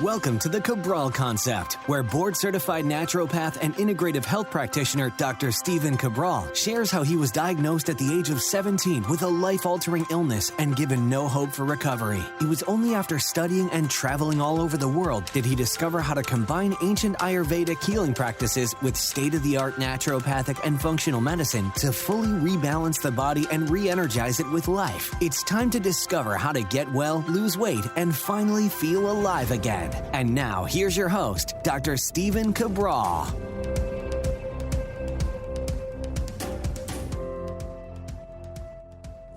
Welcome to the Cabral Concept, where board-certified naturopath and integrative health practitioner Dr. Stephen Cabral shares how he was diagnosed at the age of 17 with a life-altering illness and given no hope for recovery. It was only after studying and traveling all over the world did he discover how to combine ancient Ayurvedic healing practices with state-of-the-art naturopathic and functional medicine to fully rebalance the body and re-energize it with life. It's time to discover how to get well, lose weight, and finally feel alive again. And now, here's your host, Dr. Stephen Cabral.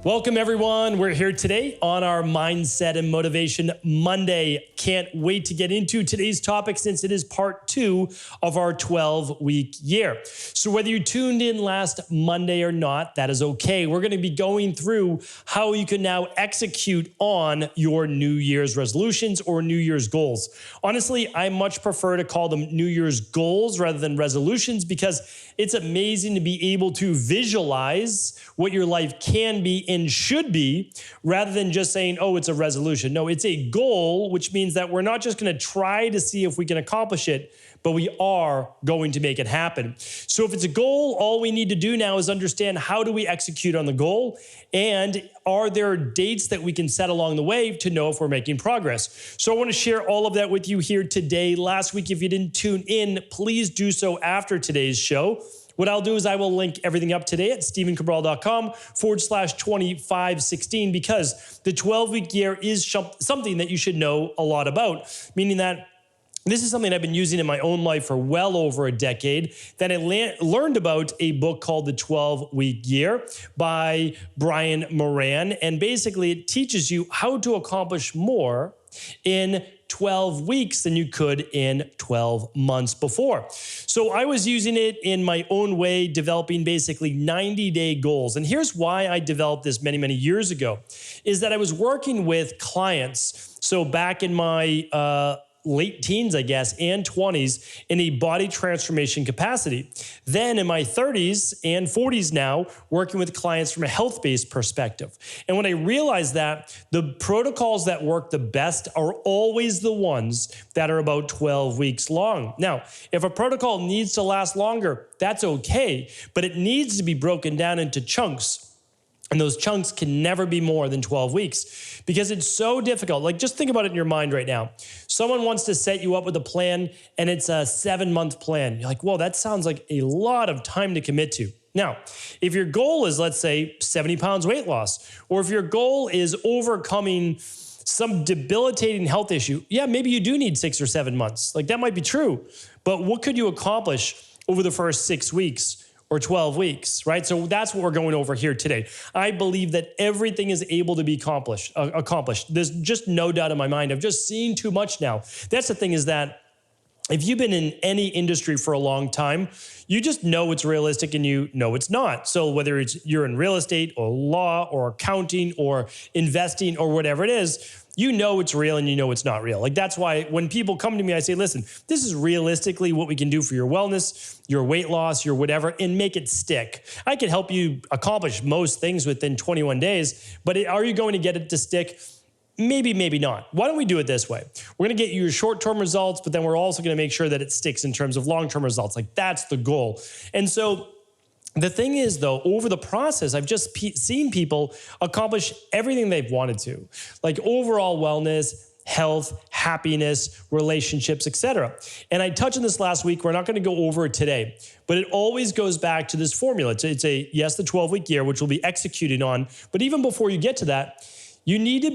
Welcome, everyone. We're here today on our Mindset and Motivation Monday. Can't wait to get into today's topic since it is part 2 of our 12-week year. So whether you tuned in last Monday or not, that is okay. We're going to be going through how you can now execute on your New Year's resolutions or New Year's goals. Honestly, I much prefer to call them New Year's goals rather than resolutions because it's amazing to be able to visualize what your life can be and should be, rather than just saying, oh, it's a resolution. No, it's a goal, which means that we're not just going to try to see if we can accomplish it, but we are going to make it happen. So if it's a goal, all we need to do now is understand how do we execute on the goal, and are there dates that we can set along the way to know if we're making progress. So I want to share all of that with you here today. Last week, if you didn't tune in, please do so after today's show. What I'll do is I will link everything up today at stephencabral.com/2516 because the 12-week year is something that you should know a lot about, meaning that this is something I've been using in my own life for well over a decade. Then I learned about a book called The 12-Week Year by Brian Moran. And basically it teaches you how to accomplish more in 12 weeks than you could in 12 months before. So I was using it in my own way, developing basically 90-day goals. And here's why I developed this many, many years ago, is that I was working with clients. So back in my late teens, I guess, and 20s in a body transformation capacity. Then in my 30s and 40s now, working with clients from a health-based perspective. And when I realized that, the protocols that work the best are always the ones that are about 12 weeks long. Now, if a protocol needs to last longer, that's okay, but it needs to be broken down into chunks. And those chunks can never be more than 12 weeks because it's so difficult. Like, just think about it in your mind right now. Someone wants to set you up with a plan and it's a 7-month plan. You're like, whoa, that sounds like a lot of time to commit to. Now, if your goal is, let's say, 70 pounds weight loss, or if your goal is overcoming some debilitating health issue, yeah, maybe you do need 6 or 7 months. Like, that might be true. But what could you accomplish over the first 6 weeks? Or 12 weeks, right? So that's what we're going over here today. I believe that everything is able to be accomplished. There's just no doubt in my mind. I've just seen too much now. That's the thing, is that if you've been in any industry for a long time, you just know it's realistic and you know it's not. So whether you're in real estate or law or accounting or investing or whatever it is, you know it's real and you know it's not real. Like, that's why when people come to me, I say, listen, this is realistically what we can do for your wellness, your weight loss, your whatever, and make it stick. I can help you accomplish most things within 21 days, but are you going to get it to stick? Maybe, maybe not. Why don't we do it this way? We're going to get you your short-term results, but then we're also going to make sure that it sticks in terms of long-term results. Like, that's the goal. And so the thing is, though, over the process, I've just seen people accomplish everything they've wanted to, like overall wellness, health, happiness, relationships, etc. And I touched on this last week. We're not going to go over it today, but it always goes back to this formula. It's the 12-week year, which we'll be executing on. But even before you get to that, you need to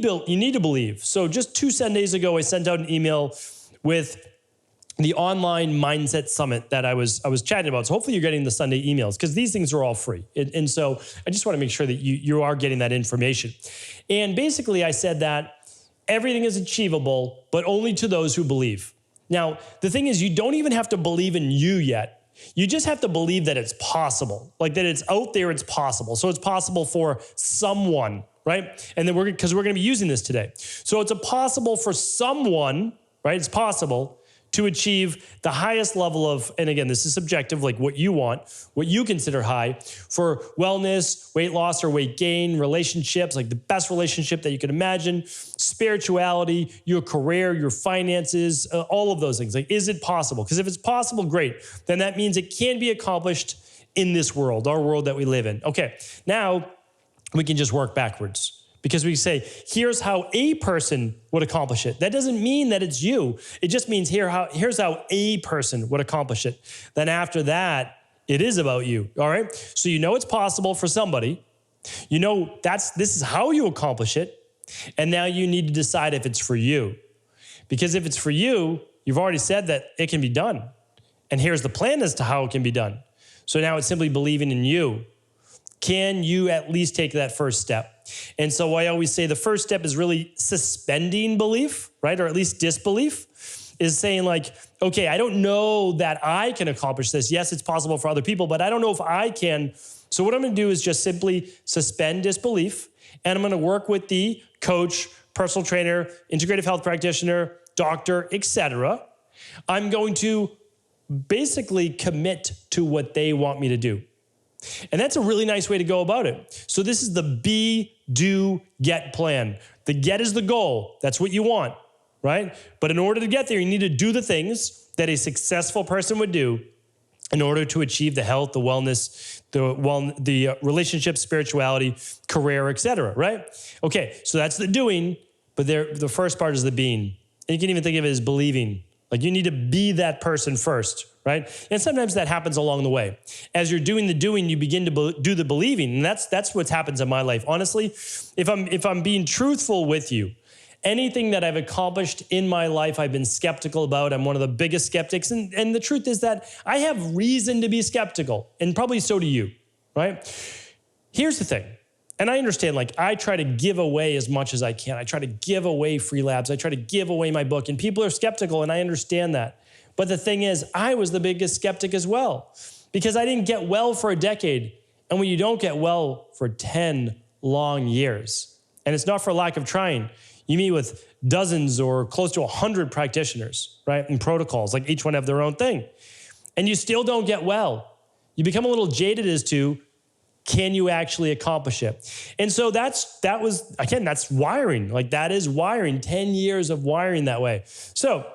believe. So just 2 Sundays ago, I sent out an email with the online mindset summit that I was chatting about. So hopefully you're getting the Sunday emails because these things are all free. And so I just want to make sure that you are getting that information. And basically I said that everything is achievable, but only to those who believe. Now, the thing is, you don't even have to believe in you yet. You just have to believe that it's possible, like that it's out there, it's possible. So it's possible for someone, right? And then because we're going to be using this today. So it's possible for someone, right? It's possible to achieve the highest level of, and again, this is subjective, like what you want, what you consider high for wellness, weight loss or weight gain, relationships, like the best relationship that you can imagine, spirituality, your career, your finances, all of those things. Like, is it possible? Because if it's possible, great. Then that means it can be accomplished in this world, our world that we live in. Okay, now we can just work backwards. Because we say, here's how a person would accomplish it. That doesn't mean that it's you. It just means here's how a person would accomplish it. Then after that, it is about you, all right? So you know it's possible for somebody. You know this is how you accomplish it. And now you need to decide if it's for you. Because if it's for you, you've already said that it can be done. And here's the plan as to how it can be done. So now it's simply believing in you. Can you at least take that first step? And so I always say the first step is really suspending belief, right? Or at least disbelief, is saying like, okay, I don't know that I can accomplish this. Yes, it's possible for other people, but I don't know if I can. So what I'm going to do is just simply suspend disbelief. And I'm going to work with the coach, personal trainer, integrative health practitioner, doctor, etc. I'm going to basically commit to what they want me to do. And that's a really nice way to go about it. So this is the be, do, get plan. The get is the goal. That's what you want, right? But in order to get there, you need to do the things that a successful person would do in order to achieve the health, the wellness, the relationship, spirituality, career, etc., right? Okay, so that's the doing, but the first part is the being. And you can even think of it as believing. Like you need to be that person first, right? And sometimes that happens along the way. As you're doing the doing, you begin to do the believing. And that's what happens in my life. Honestly, if I'm being truthful with you, anything that I've accomplished in my life, I've been skeptical about. I'm one of the biggest skeptics. And the truth is that I have reason to be skeptical, and probably so do you, right? Here's the thing. And I understand, like, I try to give away as much as I can. I try to give away free labs. I try to give away my book. And people are skeptical, and I understand that. But the thing is, I was the biggest skeptic as well, because I didn't get well for a decade. And when you don't get well for 10 long years, and it's not for lack of trying, you meet with dozens or close to 100 practitioners, right? And protocols, like each one have their own thing. And you still don't get well. You become a little jaded as to, can you actually accomplish it? And so that's wiring. Like that is wiring, 10 years of wiring that way. So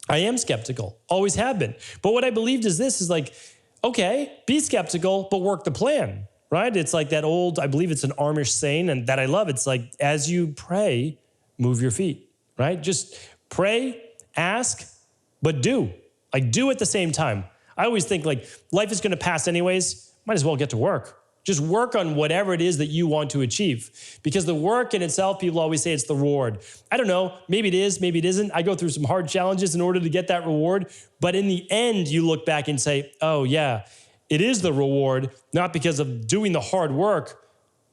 I am skeptical, always have been. But what I believed is this is like, okay, be skeptical, but work the plan, right? It's like that old, I believe it's an Amish saying, and that I love. It's like, as you pray, move your feet, right? Just pray, ask, but do. Like do at the same time. I always think like life is going to pass anyways. Might as well get to work. Just work on whatever it is that you want to achieve. Because the work in itself, people always say it's the reward. I don't know, maybe it is, maybe it isn't. I go through some hard challenges in order to get that reward. But in the end, you look back and say, oh yeah, it is the reward, not because of doing the hard work,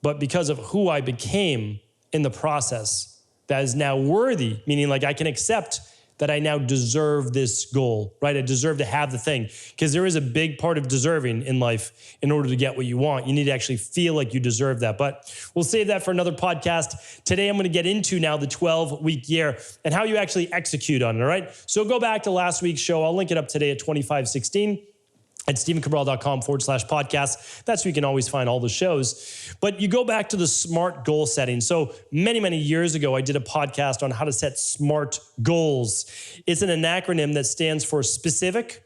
but because of who I became in the process that is now worthy, meaning like I can accept that I now deserve this goal, right? I deserve to have the thing, because there is a big part of deserving in life. In order to get what you want, you need to actually feel like you deserve that. But we'll save that for another podcast. Today, I'm going to get into now the 12-week year and how you actually execute on it, all right? So go back to last week's show. I'll link it up today at 2516. at stephencabral.com/podcast. That's where you can always find all the shows. But you go back to the SMART goal setting. So many, many years ago, I did a podcast on how to set SMART goals. It's an acronym that stands for specific,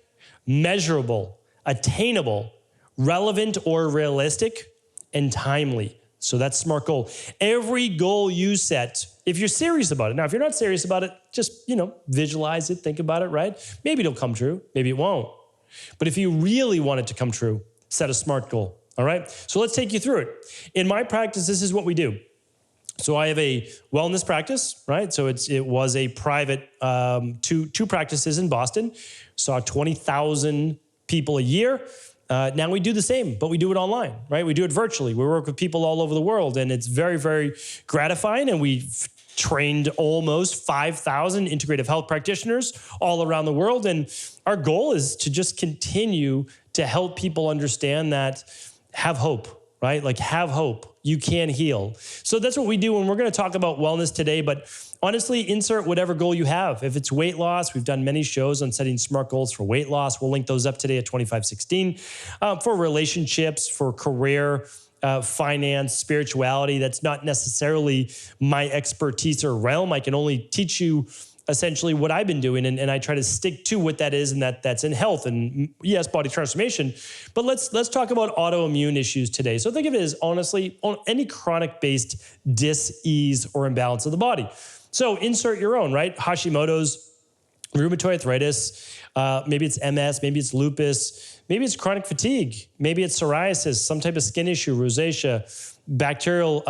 measurable, attainable, relevant or realistic, and timely. So that's SMART goal. Every goal you set, if you're serious about it. Now, if you're not serious about it, just, visualize it, think about it, right? Maybe it'll come true. Maybe it won't. But if you really want it to come true, set a SMART goal, all right? So let's take you through it. In my practice, this is what we do. So I have a wellness practice, right? So it was a private, two practices in Boston, saw 20,000 people a year. Now we do the same, but we do it online, right? We do it virtually. We work with people all over the world, and it's very, very gratifying, and we've trained almost 5,000 integrative health practitioners all around the world. And our goal is to just continue to help people understand that have hope, right? Like have hope. You can heal. So that's what we do when we're going to talk about wellness today. But honestly, insert whatever goal you have. If it's weight loss, we've done many shows on setting SMART goals for weight loss. We'll link those up today at 2516. For relationships, for career, finance, spirituality, that's not necessarily my expertise or realm. I can only teach you essentially what I've been doing, and I try to stick to what that is, and that's in health and yes, body transformation. But let's talk about autoimmune issues today. So think of it as honestly on any chronic-based dis-ease or imbalance of the body. So insert your own, right? Hashimoto's, rheumatoid arthritis, maybe it's MS, maybe it's lupus, maybe it's chronic fatigue, maybe it's psoriasis, some type of skin issue, rosacea, bacterial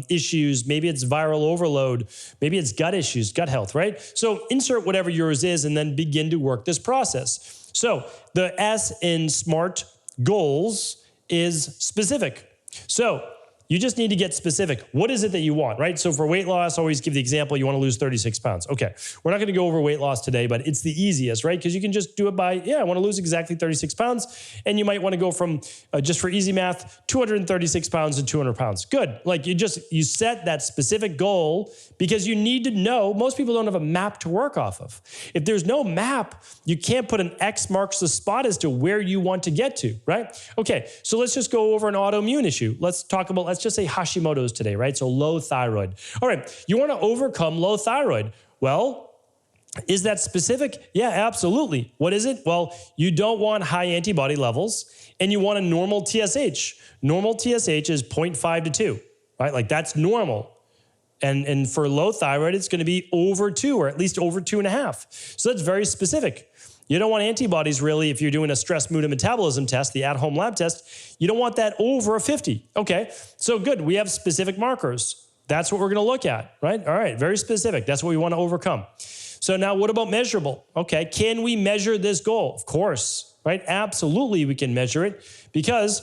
issues, maybe it's viral overload, maybe it's gut issues, gut health, right? So insert whatever yours is and then begin to work this process. So the S in SMART goals is specific. So you just need to get specific. What is it that you want, right? So for weight loss, always give the example, you want to lose 36 pounds. Okay, we're not going to go over weight loss today, but it's the easiest, right? Because you can just do it by, I want to lose exactly 36 pounds. And you might want to go from, just for easy math, 236 pounds to 200 pounds. Good. Like you set that specific goal because you need to know, most people don't have a map to work off of. If there's no map, you can't put an X marks the spot as to where you want to get to, right? Okay, so let's just go over an autoimmune issue. Let's just say Hashimoto's today, right? So low thyroid. All right, you want to overcome low thyroid. Well, is that specific? Yeah, absolutely. What is it? Well, you don't want high antibody levels and you want a normal TSH. Normal TSH is 0.5 to 2, right? Like that's normal. And for low thyroid, it's going to be over 2 or at least over 2.5. So that's very specific. You don't want antibodies really if you're doing a stress, mood, and metabolism test, the at-home lab test. You don't want that over a 50. Okay, so good. We have specific markers. That's what we're going to look at, right? All right, very specific. That's what we want to overcome. So now what about measurable? Okay, can we measure this goal? Of course, right? Absolutely we can measure it because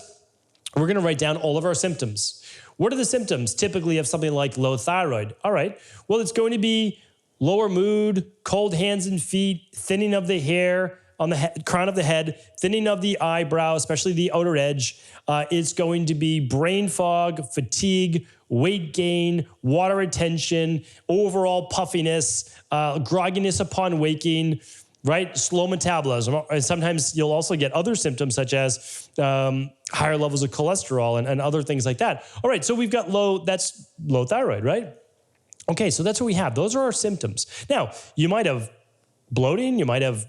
we're going to write down all of our symptoms. What are the symptoms typically of something like low thyroid? All right, well, it's going to be lower mood, cold hands and feet, thinning of the hair on the crown of the head, thinning of the eyebrow, especially the outer edge. It's going to be brain fog, fatigue, weight gain, water retention, overall puffiness, grogginess upon waking, right? Slow metabolism. And sometimes you'll also get other symptoms such as higher levels of cholesterol and other things like that. All right, so we've got that's low thyroid, right? Okay, so that's what we have. Those are our symptoms. Now, you might have bloating, you might have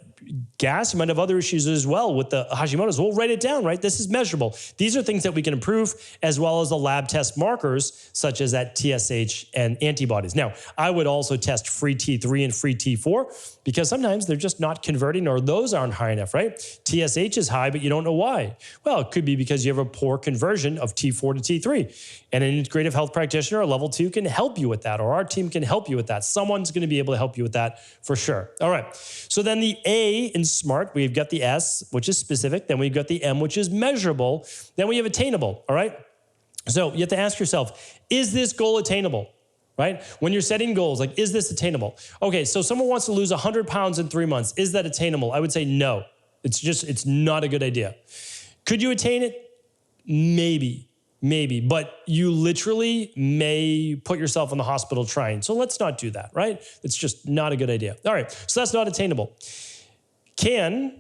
gas, you might have other issues as well with the Hashimoto's. We'll write it down, right? This is measurable. These are things that we can improve as well as the lab test markers such as that TSH and antibodies. Now, I would also test free T3 and free T4 because sometimes they're just not converting or those aren't high enough, right? TSH is high, but you don't know why. Well, it could be because you have a poor conversion of T4 to T3. And an integrative health practitioner or level 2 can help you with that, or our team can help you with that. Someone's going to be able to help you with that for sure. All right. So then the A in SMART, we've got the S, which is specific. Then we've got the M, which is measurable. Then we have attainable. All right. So you have to ask yourself, is this goal attainable? Right? When you're setting goals, like, is this attainable? Okay. So someone wants to lose 100 pounds in 3 months. Is that attainable? I would say no. It's not a good idea. Could you attain it? Maybe, but you literally may put yourself in the hospital trying. So let's not do that, right? It's just not a good idea. All right, so that's not attainable. Has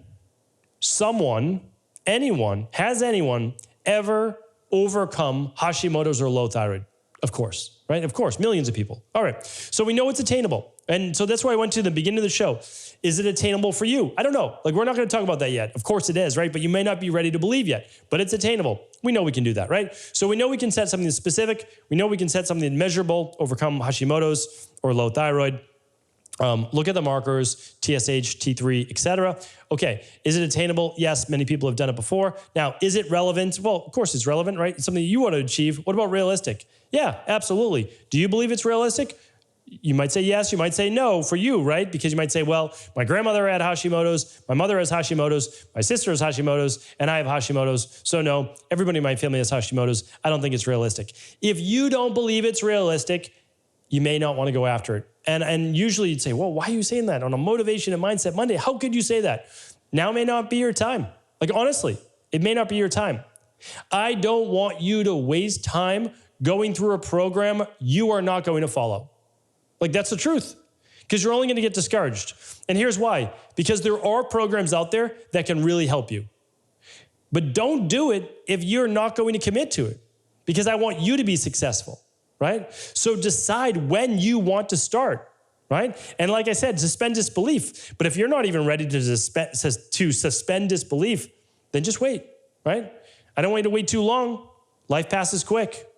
anyone ever overcome Hashimoto's or low thyroid? Of course, right? Of course, millions of people. All right, so we know it's attainable. And so that's why I went to the beginning of the show. Is it attainable for you? I don't know. Like, we're not going to talk about that yet. Of course it is, right? But you may not be ready to believe yet, but it's attainable. We know we can do that, right? So we know we can set something that's specific. We know we can set something measurable, overcome Hashimoto's or low thyroid. Look at the markers, TSH, T3, etc. Okay, is it attainable? Yes, many people have done it before. Now, is it relevant? Well, of course it's relevant, right? It's something you want to achieve. What about realistic? Yeah, absolutely. Do you believe it's realistic? You might say yes, you might say no for you, right? Because you might say, well, my grandmother had Hashimoto's, my mother has Hashimoto's, my sister has Hashimoto's, and I have Hashimoto's. So no, everybody in my family has Hashimoto's. I don't think it's realistic. If you don't believe it's realistic, you may not want to go after it. And usually you'd say, well, why are you saying that on a Motivation and Mindset Monday? How could you say that? Now may not be your time. Like, honestly, it may not be your time. I don't want you to waste time going through a program you are not going to follow. Like, that's the truth, because you're only going to get discouraged. And here's why. Because there are programs out there that can really help you. But don't do it if you're not going to commit to it, because I want you to be successful, right? So decide when you want to start, right? And like I said, suspend disbelief. But if you're not even ready to suspend disbelief, then just wait, right? I don't want you to wait too long. Life passes quick.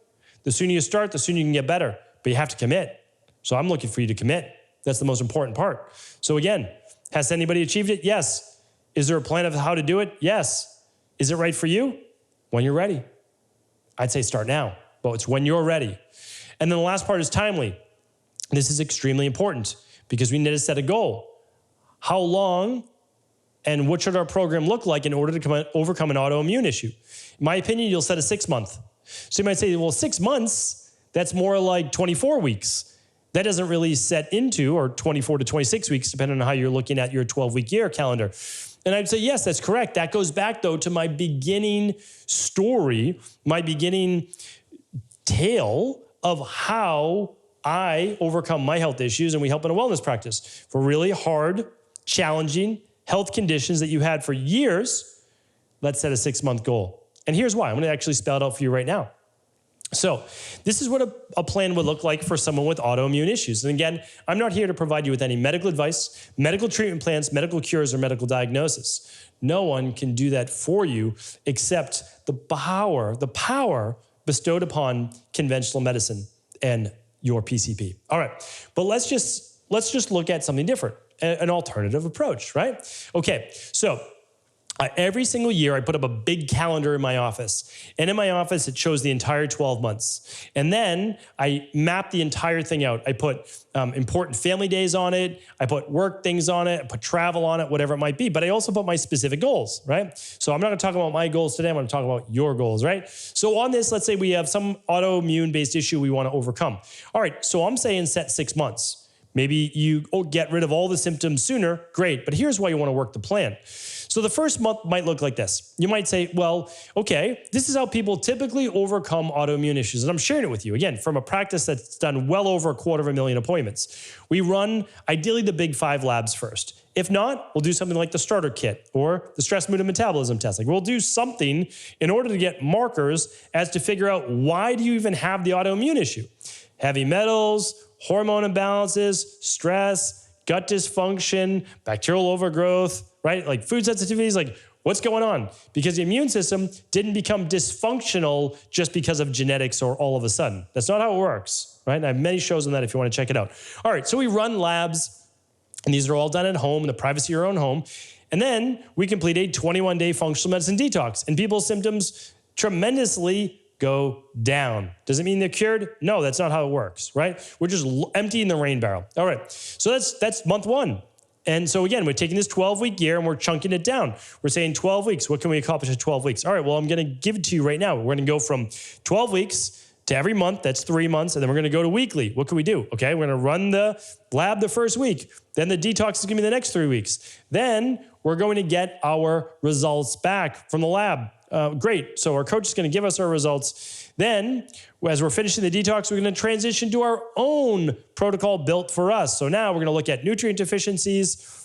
The sooner you start, the sooner you can get better. But you have to commit. So I'm looking for you to commit. That's the most important part. So again, has anybody achieved it? Yes. Is there a plan of how to do it? Yes. Is it right for you? When you're ready. I'd say start now, but it's when you're ready. And then the last part is timely. This is extremely important because we need to set a goal. How long and what should our program look like in order to overcome an autoimmune issue? In my opinion, you'll set a 6-month. So you might say, well, 6 months, that's more like 24 weeks. That doesn't really set into, or 24 to 26 weeks, depending on how you're looking at your 12-week year calendar. And I'd say, yes, that's correct. That goes back, though, to my beginning story, my beginning tale of how I overcome my health issues and we help in a wellness practice for really hard, challenging health conditions that you had for years. Let's set a 6-month goal. And here's why. I'm going to actually spell it out for you right now. So this is what a plan would look like for someone with autoimmune issues. And again, I'm not here to provide you with any medical advice, medical treatment plans, medical cures, or medical diagnosis. No one can do that for you except the power bestowed upon conventional medicine and your PCP. All right, but let's just look at something different, an alternative approach, right? Okay, so every single year, I put up a big calendar in my office. And in my office, it shows the entire 12 months. And then I map the entire thing out. I put important family days on it. I put work things on it. I put travel on it, whatever it might be. But I also put my specific goals, right? So I'm not going to talk about my goals today. I'm going to talk about your goals, right? So on this, let's say we have some autoimmune-based issue we want to overcome. All right, so I'm saying set 6 months. Maybe you get rid of all the symptoms sooner. Great. But here's why you want to work the plan. So the first month might look like this. You might say, well, okay, this is how people typically overcome autoimmune issues. And I'm sharing it with you, again, from a practice that's done well over 250,000 appointments. We run, ideally, the big 5 labs first. If not, we'll do something like the starter kit or the stress, mood, and metabolism test. Like, we'll do something in order to get markers as to figure out, why do you even have the autoimmune issue? Heavy metals, hormone imbalances, stress, gut dysfunction, bacterial overgrowth, right? Like food sensitivities, like what's going on? Because the immune system didn't become dysfunctional just because of genetics or all of a sudden. That's not how it works, right? And I have many shows on that if you want to check it out. All right, so we run labs, and these are all done at home in the privacy of your own home. And then we complete a 21-day functional medicine detox, and people's symptoms tremendously go down. Does it mean they're cured? No, that's not how it works, right? We're just emptying the rain barrel. All right, so that's month 1. And so again, we're taking this 12-week year and we're chunking it down. We're saying 12 weeks. What can we accomplish in 12 weeks? All right, well, I'm going to give it to you right now. We're going to go from 12 weeks to every month. That's 3 months. And then we're going to go to weekly. What can we do? Okay, we're going to run the lab the first week. Then the detox is going to be the next 3 weeks. Then we're going to get our results back from the lab. Great. So our coach is going to give us our results. Then, as we're finishing the detox, we're going to transition to our own protocol built for us. So now we're going to look at nutrient deficiencies,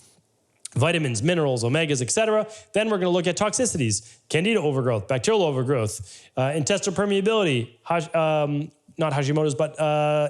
vitamins, minerals, omegas, etc. Then we're going to look at toxicities, candida overgrowth, bacterial overgrowth, intestinal permeability, not Hashimoto's, but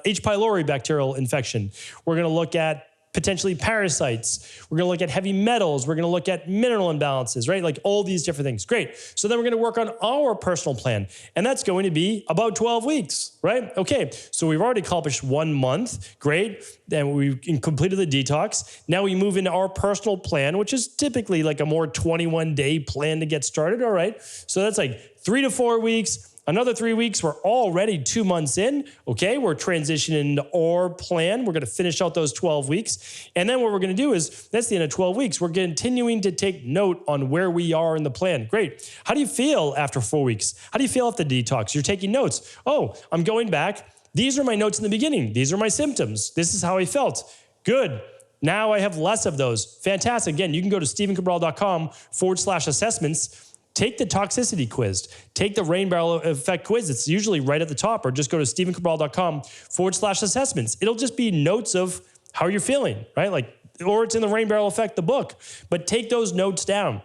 H. pylori bacterial infection. We're going to look at potentially parasites. We're going to look at heavy metals. We're going to look at mineral imbalances, right? Like all these different things. Great. So then we're going to work on our personal plan. And that's going to be about 12 weeks, right? Okay. So we've already accomplished 1 month. Great. Then we completed the detox. Now we move into our personal plan, which is typically like a more 21-day plan to get started. All right. So that's like 3 to 4 weeks. Another 3 weeks, we're already 2 months in. Okay, we're transitioning into our plan. We're going to finish out those 12 weeks. And then what we're going to do is, that's the end of 12 weeks. We're continuing to take note on where we are in the plan. Great. How do you feel after 4 weeks? How do you feel after the detox? You're taking notes. Oh, I'm going back. These are my notes in the beginning. These are my symptoms. This is how I felt. Good. Now I have less of those. Fantastic. Again, you can go to stephencabral.com/assessments. take the toxicity quiz, take the rain barrel effect quiz. It's usually right at the top, or just go to stevencabral.com/assessments. It'll just be notes of how you're feeling, right? Like, or it's in the rain barrel effect, the book, but take those notes down.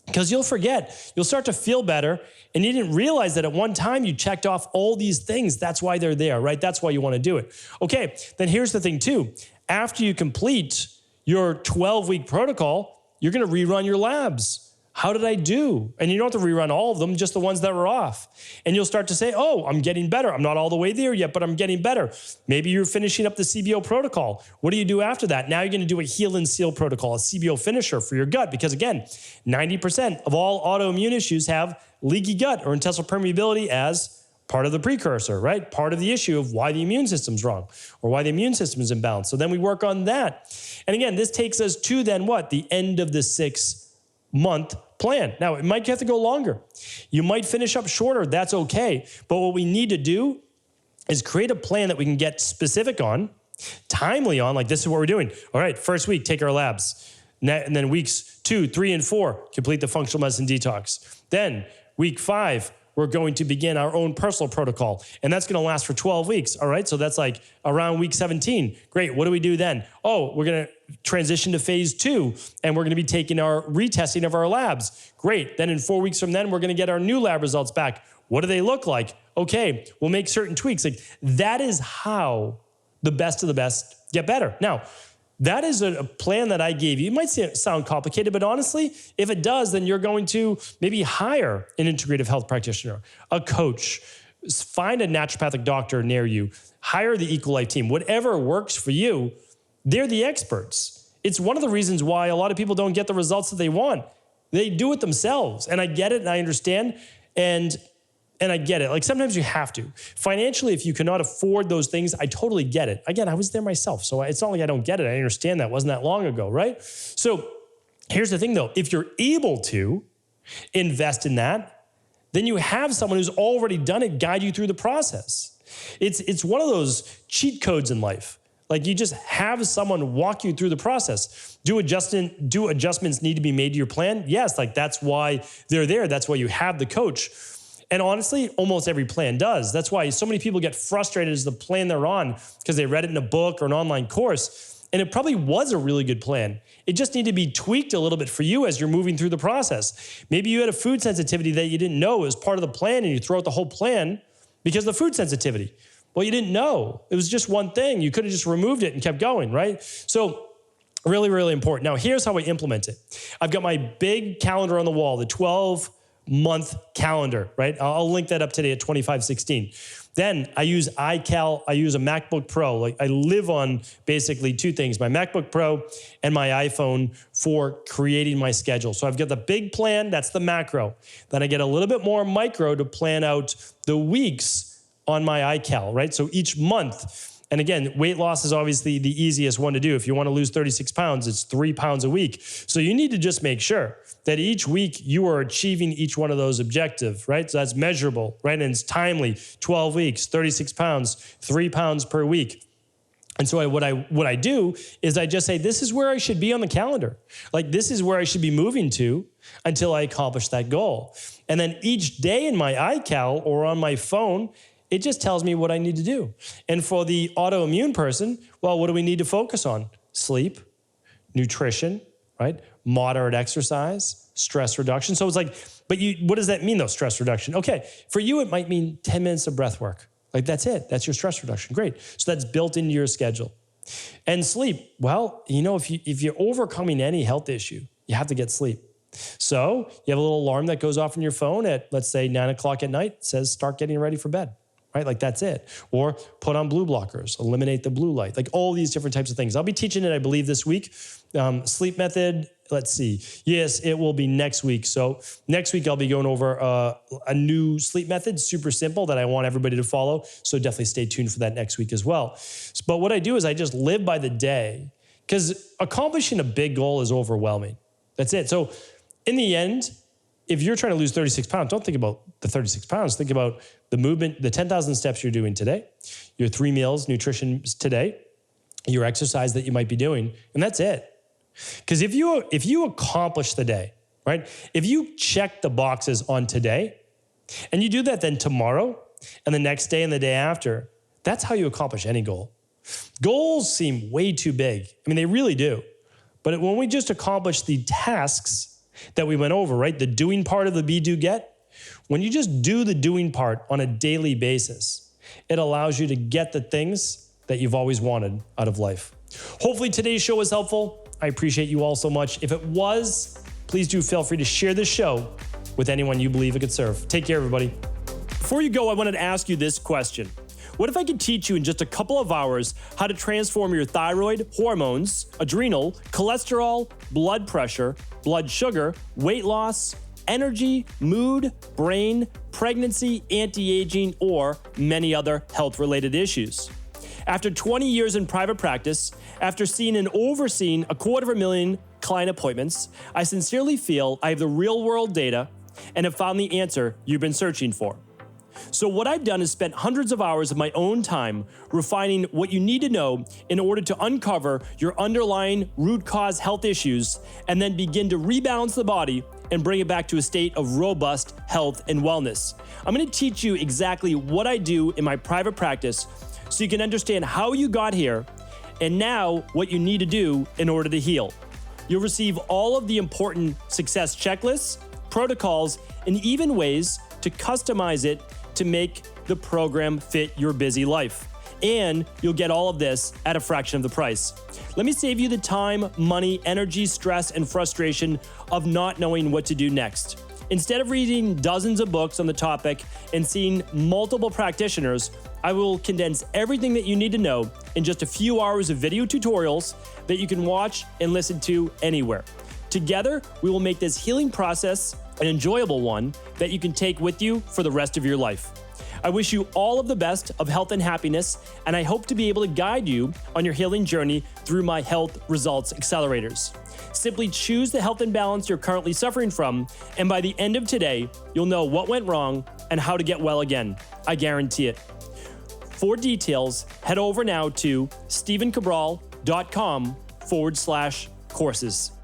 Because you'll forget, you'll start to feel better, and you didn't realize that at one time you checked off all these things. That's why they're there, right? That's why you want to do it. Okay, then here's the thing too. After you complete your 12-week protocol, you're going to rerun your labs. How did I do? And you don't have to rerun all of them, just the ones that were off. And you'll start to say, oh, I'm getting better. I'm not all the way there yet, but I'm getting better. Maybe you're finishing up the CBO protocol. What do you do after that? Now you're going to do a heal and seal protocol, a CBO finisher for your gut. Because again, 90% of all autoimmune issues have leaky gut or intestinal permeability as part of the precursor, right? Part of the issue of why the immune system's wrong or why the immune system is imbalanced. So then we work on that. And again, this takes us to then what? The end of the 6-month plan. Now, it might have to go longer. You might finish up shorter. That's okay. But what we need to do is create a plan that we can get specific on, timely on, like this is what we're doing. All right, first week, take our labs. And then weeks 2, 3, and 4, complete the functional medicine detox. Then week 5, we're going to begin our own personal protocol. And that's going to last for 12 weeks. All right. So that's like around week 17. Great. What do we do then? Oh, we're going to transition to phase 2, and we're going to be taking our retesting of our labs. Great. Then in 4 weeks from then, we're going to get our new lab results back. What do they look like? Okay. We'll make certain tweaks. Like that is how the best of the best get better. Now, that is a plan that I gave you. It might sound complicated, but honestly, if it does, then you're going to maybe hire an integrative health practitioner, a coach, find a naturopathic doctor near you, hire the Equal Life team, whatever works for you. They're the experts. It's one of the reasons why a lot of people don't get the results that they want. They do it themselves. And I get it and I understand. And I get it. Like sometimes you have to. Financially, if you cannot afford those things, I totally get it. Again, I was there myself. So it's not like I don't get it. I understand that. It wasn't that long ago, right? So here's the thing though. If you're able to invest in that, then you have someone who's already done it guide you through the process. It's one of those cheat codes in life. Like you just have someone walk you through the process. Do adjustments need to be made to your plan? Yes, like that's why they're there. That's why you have the coach. And honestly, almost every plan does. That's why so many people get frustrated as the plan they're on because they read it in a book or an online course. And it probably was a really good plan. It just needed to be tweaked a little bit for you as you're moving through the process. Maybe you had a food sensitivity that you didn't know was part of the plan and you throw out the whole plan because of the food sensitivity. Well, you didn't know. It was just one thing. You could have just removed it and kept going, right? So really, really important. Now, here's how I implement it. I've got my big calendar on the wall, the 12-month calendar, right? I'll link that up today at 2516. Then I use iCal. I use a MacBook Pro. Like I live on basically two things, my MacBook Pro and my iPhone for creating my schedule. So I've got the big plan, that's the macro. Then I get a little bit more micro to plan out the weeks on my iCal, right? So each month, and again, weight loss is obviously the easiest one to do. If you want to lose 36 pounds, it's 3 pounds a week. So you need to just make sure that each week you are achieving each one of those objectives, right? So that's measurable, right? And it's timely, 12 weeks, 36 pounds, 3 pounds per week. And so what I do is I just say, this is where I should be on the calendar. Like this is where I should be moving to until I accomplish that goal. And then each day in my iCal or on my phone, it just tells me what I need to do. And for the autoimmune person, well, what do we need to focus on? Sleep, nutrition, right? Moderate exercise, stress reduction. So it's like, but what does that mean though, stress reduction? Okay, for you, it might mean 10 minutes of breath work. Like that's it, that's your stress reduction, great. So that's built into your schedule. And sleep, well, you know, if you're overcoming any health issue, you have to get sleep. So you have a little alarm that goes off on your phone at, let's say 9 o'clock at night, says start getting ready for bed. Right? Like that's it. Or put on blue blockers, eliminate the blue light, like all these different types of things. I'll be teaching it, I believe, this week. Sleep method, let's see. Yes, it will be next week. So next week I'll be going over a new sleep method, super simple that I want everybody to follow. So definitely stay tuned for that next week as well. But what I do is I just live by the day because accomplishing a big goal is overwhelming. That's it. So in the end, if you're trying to lose 36 pounds, don't think about the 36 pounds. Think about the movement, the 10,000 steps you're doing today, your 3 meals, nutrition today, your exercise that you might be doing, and that's it. Because if you accomplish the day, right? If you check the boxes on today and you do that then tomorrow and the next day and the day after, that's how you accomplish any goal. Goals seem way too big. I mean, they really do. But when we just accomplish the tasks that we went over, right? The doing part of the be, do, get. When you just do the doing part on a daily basis, it allows you to get the things that you've always wanted out of life. Hopefully today's show was helpful. I appreciate you all so much. If it was, please do feel free to share this show with anyone you believe it could serve. Take care, everybody. Before you go, I wanted to ask you this question. What if I could teach you in just a couple of hours how to transform your thyroid, hormones, adrenal, cholesterol, blood pressure, blood sugar, weight loss, energy, mood, brain, pregnancy, anti-aging, or many other health-related issues? After 20 years in private practice, after seeing and overseeing 250,000 client appointments, I sincerely feel I have the real-world data and have found the answer you've been searching for. So what I've done is spent hundreds of hours of my own time refining what you need to know in order to uncover your underlying root cause health issues and then begin to rebalance the body and bring it back to a state of robust health and wellness. I'm going to teach you exactly what I do in my private practice so you can understand how you got here and now what you need to do in order to heal. You'll receive all of the important success checklists, protocols, and even ways to customize it to make the program fit your busy life. And you'll get all of this at a fraction of the price. Let me save you the time, money, energy, stress, and frustration of not knowing what to do next. Instead of reading dozens of books on the topic and seeing multiple practitioners, I will condense everything that you need to know in just a few hours of video tutorials that you can watch and listen to anywhere. Together, we will make this healing process an enjoyable one that you can take with you for the rest of your life. I wish you all of the best of health and happiness, and I hope to be able to guide you on your healing journey through my health results accelerators. Simply choose the health imbalance you're currently suffering from, and by the end of today, you'll know what went wrong and how to get well again. I guarantee it. For details, head over now to stephencabral.com/courses.